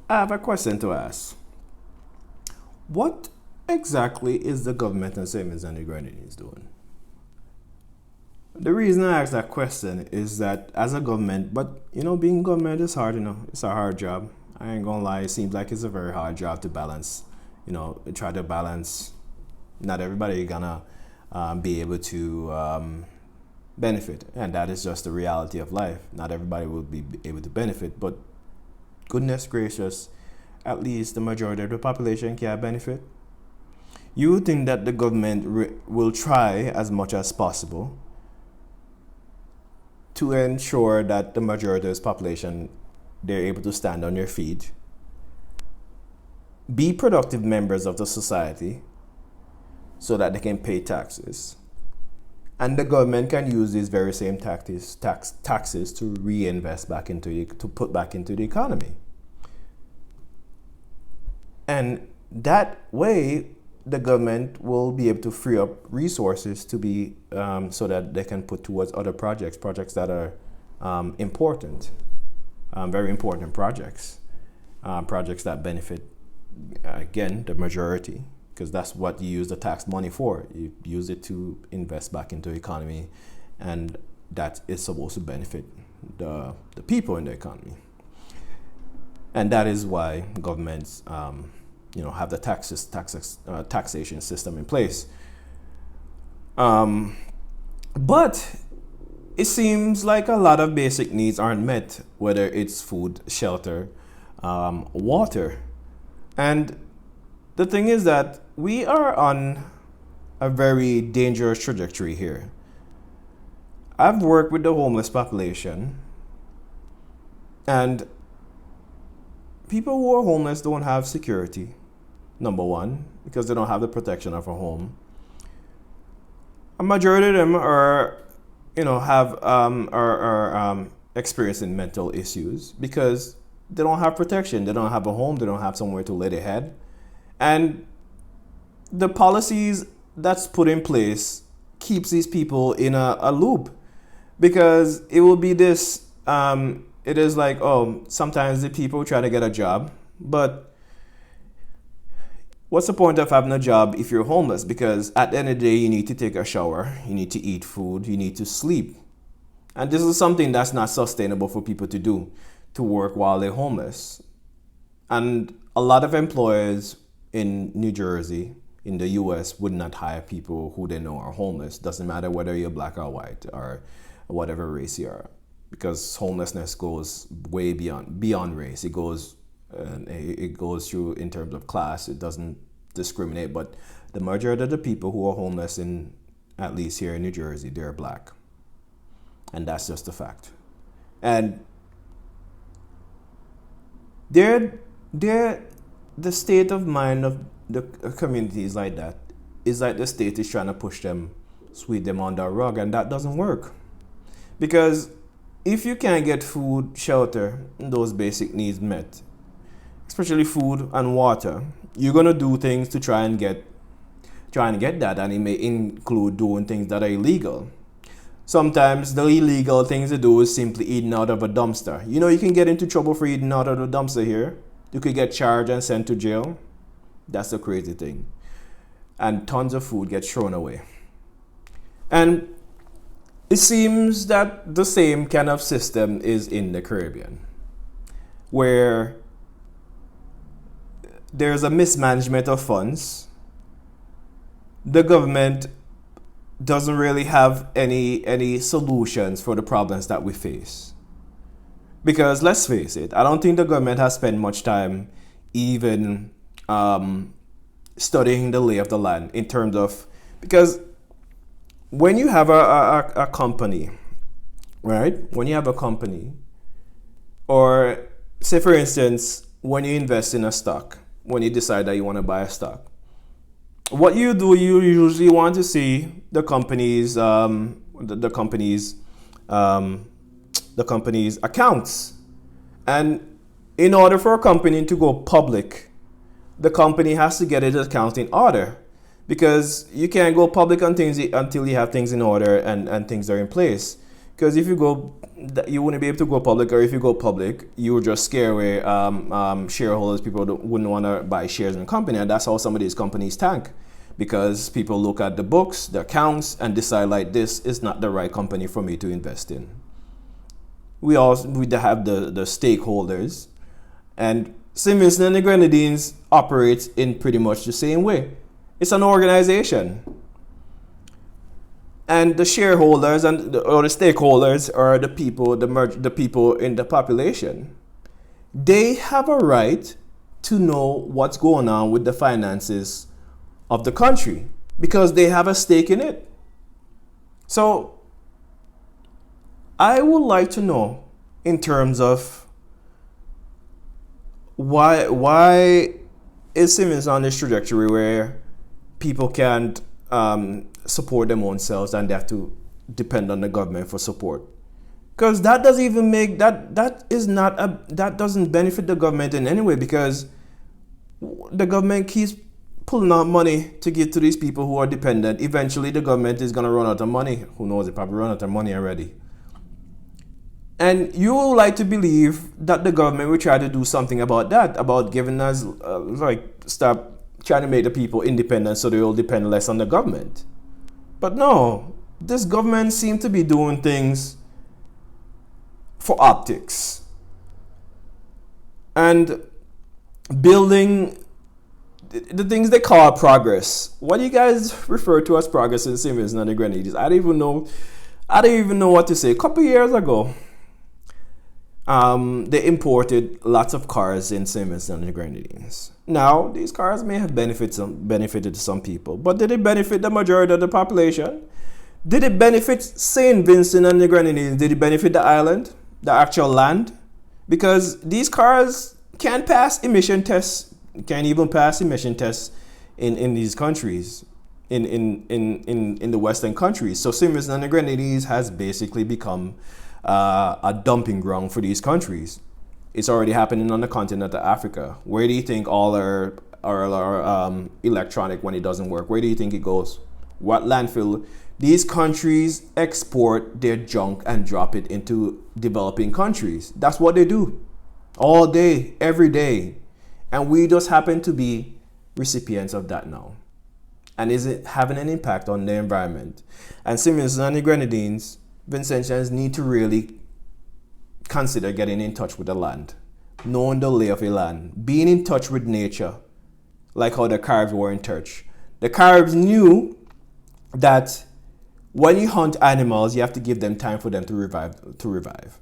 I have a question to ask. What exactly is the government and Saint Vincent and the Grenadines doing? The reason I ask that question is that as a government, but being government is hard, it's a hard job. I ain't gonna lie, it seems like it's a very hard job to balance, try to balance. Not everybody gonna be able to benefit, and that is just the reality of life. Not everybody will be able to benefit, but goodness gracious, at least the majority of the population can benefit. You would think that the government will try as much as possible to ensure that the majority of this population, they're able to stand on their feet, be productive members of the society so that they can pay taxes. And the government can use these very same taxes to reinvest back to put back into the economy. And that way, the government will be able to free up resources to be so that they can put towards other projects that are important, very important projects that benefit, again, the majority, because that's what you use the tax money for. You use it to invest back into the economy, and that is supposed to benefit the people in the economy. And that is why governments have the taxation system in place. But it seems like a lot of basic needs aren't met, whether it's food, shelter, water. And the thing is that we are on a very dangerous trajectory here. I've worked with the homeless population, and people who are homeless don't have security, number one, because they don't have the protection of a home. A majority of them are experiencing mental issues because they don't have protection. They don't have a home. They don't have somewhere to lay their head. And the policies that's put in place keeps these people in a loop, because it will be this, it is like, sometimes the people try to get a job, but what's the point of having a job if you're homeless? Because at the end of the day, you need to take a shower, you need to eat food, you need to sleep. And this is something that's not sustainable for people to do, to work while they're homeless. And a lot of employers in New Jersey, in the US, would not hire people who they know are homeless. Doesn't matter whether you're black or white or whatever race you are, because homelessness goes way beyond race. It goes through in terms of class. It doesn't discriminate. But the majority of the people who are homeless, at least here in New Jersey, they're black, and that's just a fact. And the state of mind of the communities like that is like the state is trying to push them, sweep them under a rug, and that doesn't work. Because if you can't get food, shelter, and those basic needs met, especially food and water, you're gonna do things to try and get that, and it may include doing things that are illegal. Sometimes the illegal things to do is simply eating out of a dumpster. You can get into trouble for eating out of the dumpster here. You could get charged and sent to jail. That's the crazy thing. And tons of food gets thrown away. And it seems that the same kind of system is in the Caribbean, where there's a mismanagement of funds. The government doesn't really have any solutions for the problems that we face. Because let's face it, I don't think the government has spent much time even studying the lay of the land in terms of, because when you have a company, right? When you have a company, or say for instance, when you invest in a stock, when you decide that you want to buy a stock, what you do, you usually want to see the company's accounts. And in order for a company to go public, the company has to get its account in order, because you can't go public on things until you have things in order and things are in place. Because if you go, you wouldn't be able to go public, or if you go public, you would just scare away shareholders. People wouldn't want to buy shares in the company, and that's how some of these companies tank. Because people look at the books, the accounts, and decide like this is not the right company for me to invest in. We have the stakeholders, and Saint Vincent and the Grenadines operates in pretty much the same way. It's an organization, and the shareholders or the stakeholders are the people in the population. They have a right to know what's going on with the finances of the country because they have a stake in it. So I would like to know, in terms of why is Saint Vincent on this trajectory where people can't support them own selves and they have to depend on the government for support? Because that doesn't even make that doesn't benefit the government in any way, because the government keeps pulling out money to give to these people who are dependent. Eventually the government is going to run out of money. Who knows, they probably run out of money already. And you would like to believe that the government will try to do something about that, about giving us, stop trying to make the people independent so they will depend less on the government. But no, this government seems to be doing things for optics and building the things they call progress. What do you guys refer to as progress in Saint Vincent and the Grenadines? I don't even know what to say. A couple years ago, they imported lots of cars in Saint Vincent and the Grenadines. Now, these cars may have benefited some people, but did it benefit the majority of the population? Did it benefit Saint Vincent and the Grenadines? Did it benefit the island, the actual land? Because these cars can't pass emission tests, can't even pass emission tests in these countries, in the Western countries. So Saint Vincent and the Grenadines has basically become a dumping ground for these countries. It's already happening on the continent of Africa. Where do you think all our electronic, when it doesn't work, where do you think it goes? What landfill? These countries export their junk and drop it into developing countries. That's what they do all day, every day. And we just happen to be recipients of that now. And is it having an impact on the environment? And Saint Vincent and the Grenadines, Vincentians need to really consider getting in touch with the land, knowing the lay of the land, being in touch with nature, like how the Caribs were in touch. The Caribs knew that when you hunt animals, you have to give them time for them to revive.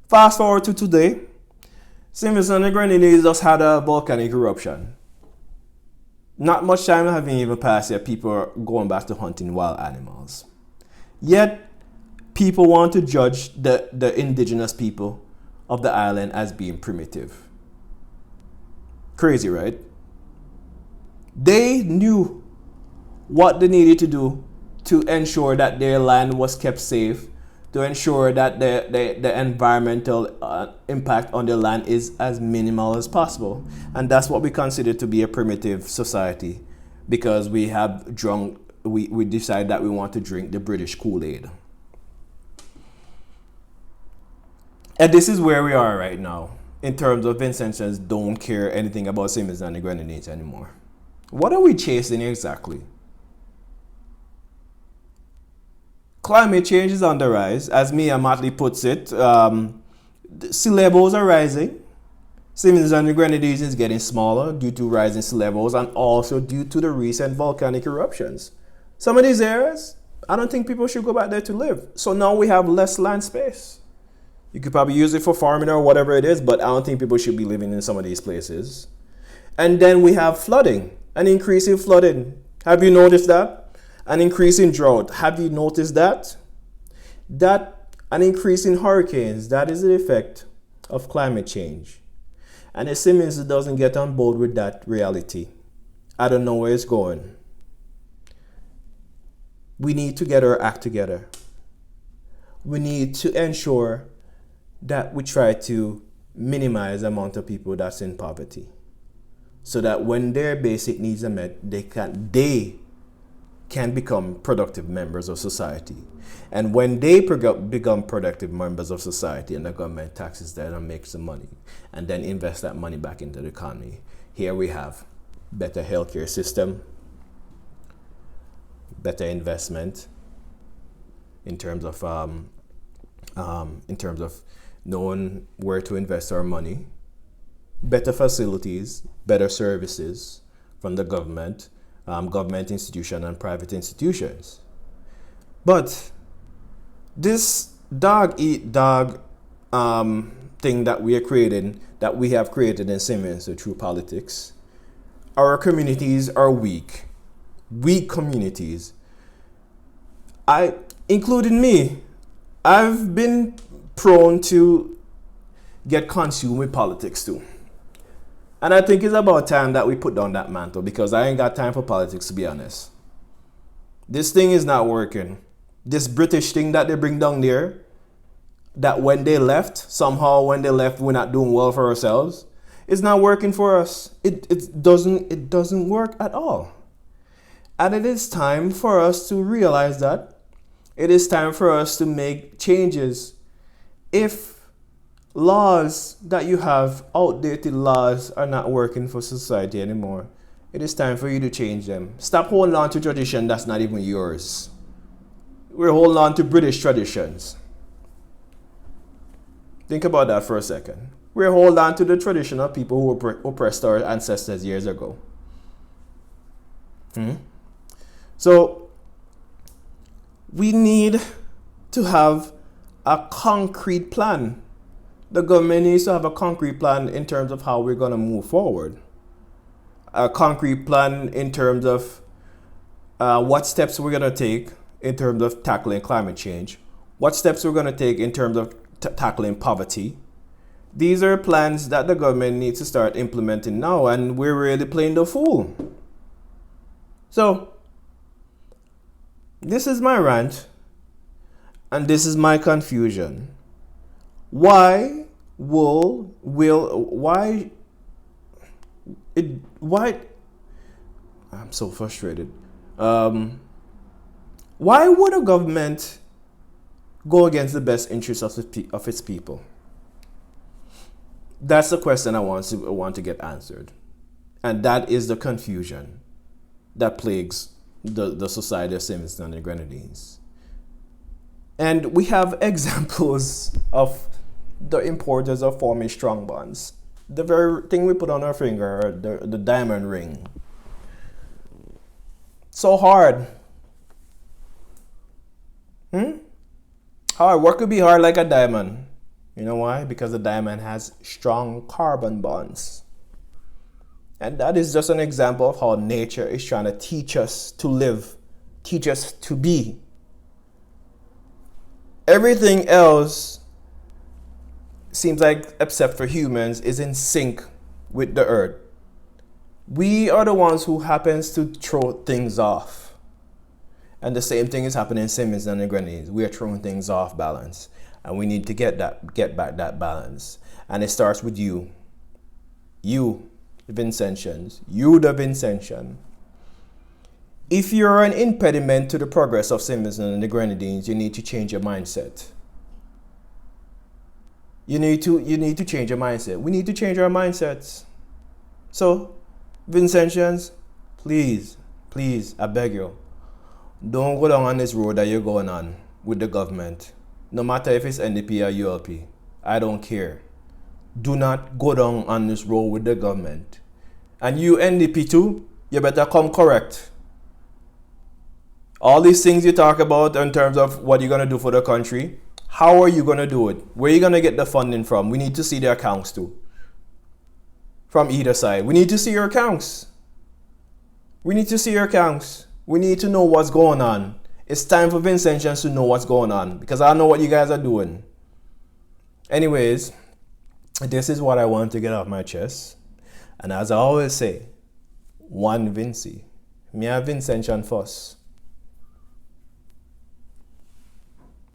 Fast forward to today, Saint Vincent and the Grenadines just had a volcanic eruption. Not much time having even passed yet, people are going back to hunting wild animals. Yet, people want to judge the indigenous people of the island as being primitive. Crazy, right? They knew what they needed to do to ensure that their land was kept safe, to ensure that the environmental impact on their land is as minimal as possible. And that's what we consider to be a primitive society, because we decide that we want to drink the British Kool-Aid. And this is where we are right now, in terms of Vincentians don't care anything about Saint Vincent and the Grenadines anymore. What are we chasing exactly? Climate change is on the rise. As Mia Motley puts it, sea levels are rising. Saint Vincent and the Grenadines is getting smaller due to rising sea levels and also due to the recent volcanic eruptions. Some of these areas, I don't think people should go back there to live. So now we have less land space. You could probably use it for farming or whatever it is, but I don't think people should be living in some of these places. And then we have flooding, an increase in flooding. Have you noticed that? An increase in drought. Have you noticed that? An increase in hurricanes. That is the effect of climate change. And if Saint Vincent doesn't get on board with that reality, I don't know where it's going. We need to get our act together. We need to ensure that we try to minimize the amount of people that's in poverty, so that when their basic needs are met, they can become productive members of society. And when they become productive members of society and the government taxes them and makes the money and then invest that money back into the economy, here we have better healthcare system, better investment in terms of knowing where to invest our money, better facilities, better services from the government, government institution and private institutions. But this dog eat dog thing that we have created in Saint Vincent through politics, our communities are weak communities. Including me, I've been prone to get consumed with politics too. And I think it's about time that we put down that mantle, because I ain't got time for politics, to be honest. This thing is not working. This British thing that they bring down there, that when they left, we're not doing well for ourselves, it's not working for us. It doesn't work at all. And it is time for us to realize that. It is time for us to make changes. If laws that you have, outdated laws, are not working for society anymore, it is time for you to change them. Stop holding on to tradition that's not even yours. We're holding on to British traditions. Think about that for a second. We're holding on to the tradition of people who oppressed our ancestors years ago. So we need to have a concrete plan. The government needs to have a concrete plan in terms of how we're going to move forward. A concrete plan in terms of what steps we're going to take in terms of tackling climate change, what steps we're going to take in terms of tackling poverty. These are plans that the government needs to start implementing now, and we're really playing the fool. So, this is my rant, and this is my confusion. Why? I'm so frustrated. Why would a government go against the best interests of its people? That's the question I want to get answered. And that is the confusion that plagues the society of Saint Vincent and the Grenadines. And we have examples of the importance of forming strong bonds. The very thing we put on our finger, the diamond ring. So hard. Hard. What could be hard like a diamond? You know why? Because the diamond has strong carbon bonds. And that is just an example of how nature is trying to teach us to live, teach us to be. Everything else seems like, except for humans, is in sync with the earth. We are the ones who happens to throw things off. And the same thing is happening in Saint Vincent and the Grenadines. We are throwing things off balance. And we need to get back that balance. And it starts with you. You, the Vincentians. You, the Vincentian. If you're an impediment to the progress of Saint Vincent and the Grenadines, you need to change your mindset. You need to change your mindset. We need to change our mindsets. So, Vincentians, please, I beg you, don't go down on this road that you're going on with the government. No matter if it's NDP or ULP, I don't care. Do not go down on this road with the government. And you NDP too, you better come correct. All these things you talk about in terms of what you're going to do for the country, how are you going to do it? Where are you going to get the funding from? We need to see the accounts too. From either side. We need to see your accounts. We need to see your accounts. We need to know what's going on. It's time for Vincentians to know what's going on, because I know what you guys are doing. Anyways, this is what I want to get off my chest. And as I always say, one Vinci. Me a Vincentian first.